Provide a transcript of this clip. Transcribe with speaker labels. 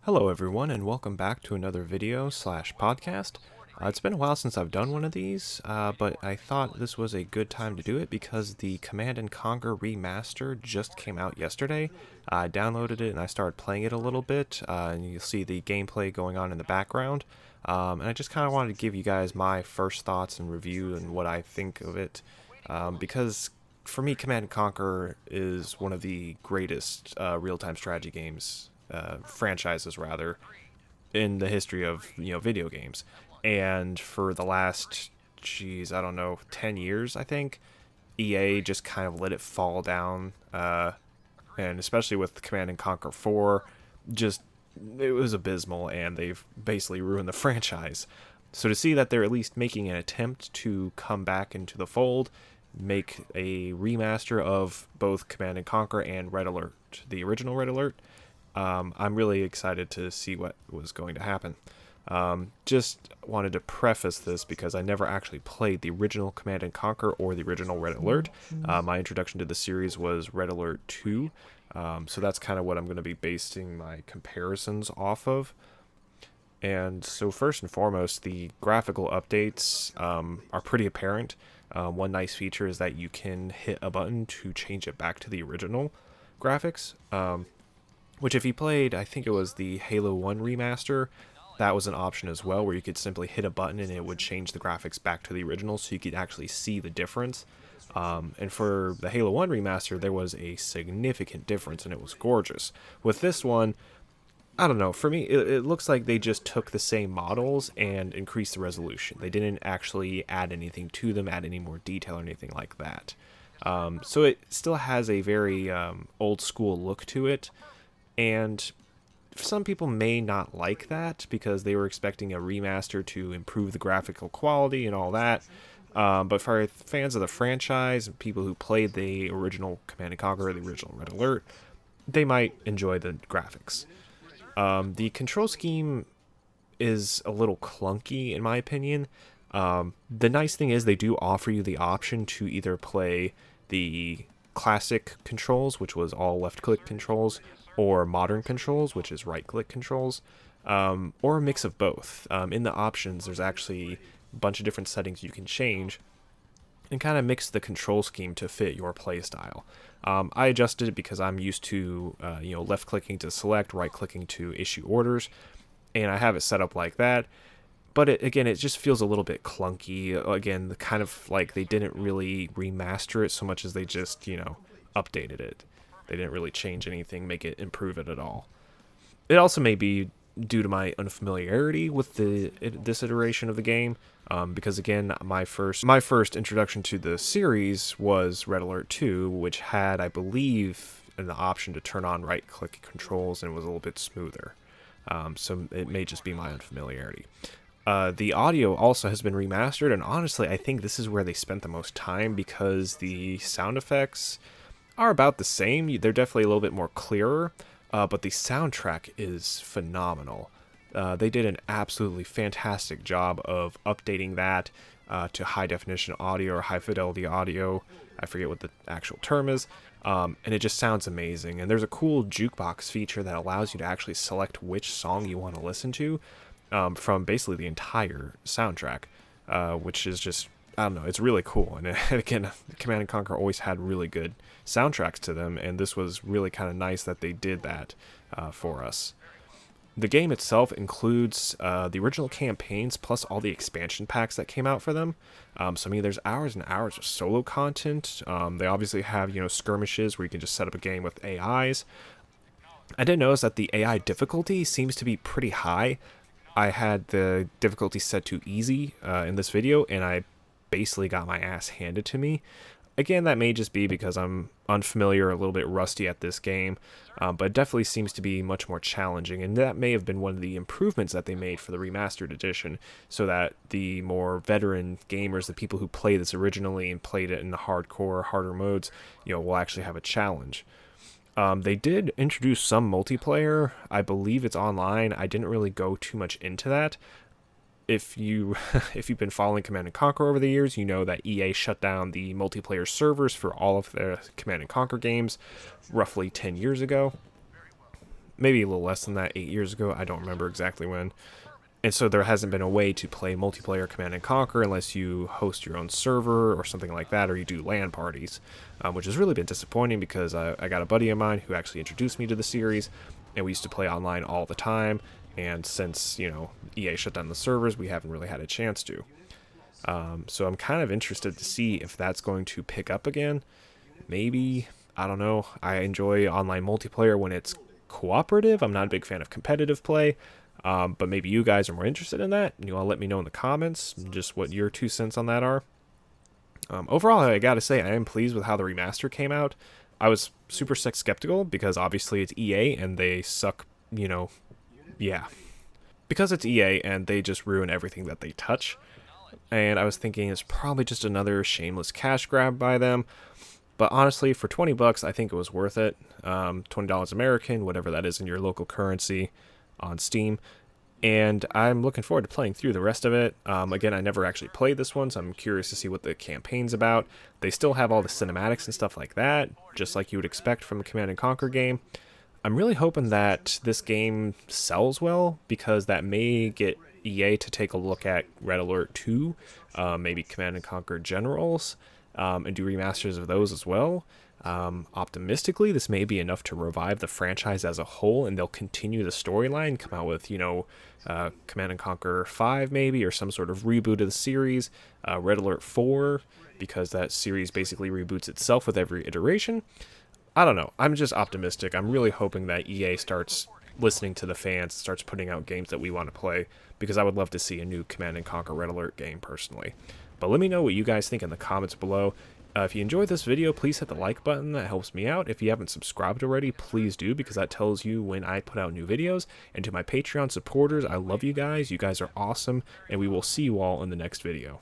Speaker 1: Hello everyone and welcome back to another video slash podcast. It's been a while since I've done one of these, but I thought this was a good time to do it because the Command & Conquer Remastered just came out yesterday. I downloaded it and I started playing it a little bit, and you'll see the gameplay going on in the background. And I just kind of wanted to give you guys my first thoughts and review and what I think of it, because for me Command & Conquer is one of the greatest real-time strategy games, franchises rather, in the history of video games. And for the last, geez, I don't know, 10 years, I think, EA just kind of let it fall down, and especially with Command and Conquer 4, just it was abysmal, and they've basically ruined the franchise. So to see that they're at least making an attempt to come back into the fold, make a remaster of both Command and Conquer and Red Alert, the original Red Alert, I'm really excited to see what was going to happen. Just wanted to preface this because I never actually played the original Command & Conquer or the original Red Alert. My introduction to the series was Red Alert 2, so that's kind of what I'm going to be basing my comparisons off of. And so first and foremost, the graphical updates are pretty apparent. One nice feature is that you can hit a button to change it back to the original graphics, which if you played, I think it was the Halo 1 remaster, that was an option as well, where you could simply hit a button and it would change the graphics back to the original, so you could actually see the difference. And for the Halo 1 remaster, there was a significant difference, and it was gorgeous. With this one, I don't know, for me, it looks like they just took the same models and increased the resolution. They didn't actually add anything to them, add any more detail or anything like that. So it still has a very old school look to it, and some people may not like that because they were expecting a remaster to improve the graphical quality and all that. But for fans of the franchise and people who played the original Command & Conquer or the original Red Alert, they might enjoy the graphics. The control scheme is a little clunky in my opinion. The nice thing is they do offer you the option to either play the classic controls, which was all left-click controls, or modern controls, which is right-click controls, or a mix of both. In the options, there's actually a bunch of different settings you can change and kind of mix the control scheme to fit your playstyle. I adjusted it because I'm used to left-clicking to select, right-clicking to issue orders, and I have it set up like that. But it just feels a little bit clunky. Again, kind of like they didn't really remaster it so much as they just, updated it. They didn't really change anything, make it improve it at all. It also may be due to my unfamiliarity with this iteration of the game, because again, my first introduction to the series was Red Alert 2, which had, I believe, an option to turn on right-click controls and was a little bit smoother. So it may just be my unfamiliarity. The audio also has been remastered, and honestly, I think this is where they spent the most time because the sound effects are about the same. They're definitely a little bit more clearer, but the soundtrack is phenomenal. They did an absolutely fantastic job of updating that to high definition audio or high fidelity audio. I forget what the actual term is. And it just sounds amazing. And there's a cool jukebox feature that allows you to actually select which song you want to listen to, from basically the entire soundtrack, which is just, I don't know, it's really cool. And again, Command & Conquer always had really good soundtracks to them, and this was really kind of nice that they did that for us. The game itself includes the original campaigns plus all the expansion packs that came out for them. So I mean, there's hours and hours of solo content. They obviously have, skirmishes where you can just set up a game with AIs. I did notice that the AI difficulty seems to be pretty high. I had the difficulty set to easy in this video, and I basically got my ass handed to me. Again, that may just be because I'm unfamiliar, a little bit rusty at this game, but it definitely seems to be much more challenging, and that may have been one of the improvements that they made for the remastered edition, so that the more veteran gamers, the people who played this originally and played it in the hardcore, harder modes, will actually have a challenge. They did introduce some multiplayer. I believe it's online. I didn't really go too much into that. If you've been following Command & Conquer over the years, you know that EA shut down the multiplayer servers for all of their Command & Conquer games roughly 10 years ago. maybe a little less than that, 8 years ago. I don't remember exactly when. And so there hasn't been a way to play multiplayer Command and Conquer unless you host your own server or something like that, or you do LAN parties, which has really been disappointing because I got a buddy of mine who actually introduced me to the series, and we used to play online all the time. And since, EA shut down the servers, we haven't really had a chance to. So I'm kind of interested to see if that's going to pick up again. Maybe, I don't know. I enjoy online multiplayer when it's cooperative. I'm not a big fan of competitive play. But maybe you guys are more interested in that, and you all let me know in the comments just what your 2 cents on that are. Overall, I gotta say, I am pleased with how the remaster came out. I was super skeptical because obviously it's EA and they suck, yeah. Because it's EA and they just ruin everything that they touch. And I was thinking it's probably just another shameless cash grab by them. But honestly, for $20, I think it was worth it. $20 American, whatever that is in your local currency, on Steam, and I'm looking forward to playing through the rest of it. Again, I never actually played this one, so I'm curious to see what the campaign's about. They still have all the cinematics and stuff like that, just like you would expect from a Command & Conquer game. I'm really hoping that this game sells well, because that may get EA to take a look at Red Alert 2, maybe Command & Conquer Generals, and do remasters of those as well. Optimistically, this may be enough to revive the franchise as a whole, and they'll continue the storyline, come out with, Command & Conquer 5 maybe, or some sort of reboot of the series, Red Alert 4, because that series basically reboots itself with every iteration. I don't know, I'm just optimistic. I'm really hoping that EA starts listening to the fans, starts putting out games that we want to play, because I would love to see a new Command & Conquer Red Alert game personally. But let me know what you guys think in the comments below. If you enjoyed this video, please hit the like button. That helps me out. If you haven't subscribed already, please do, because that tells you when I put out new videos. And to my Patreon supporters, I love you guys. You guys are awesome, and we will see you all in the next video.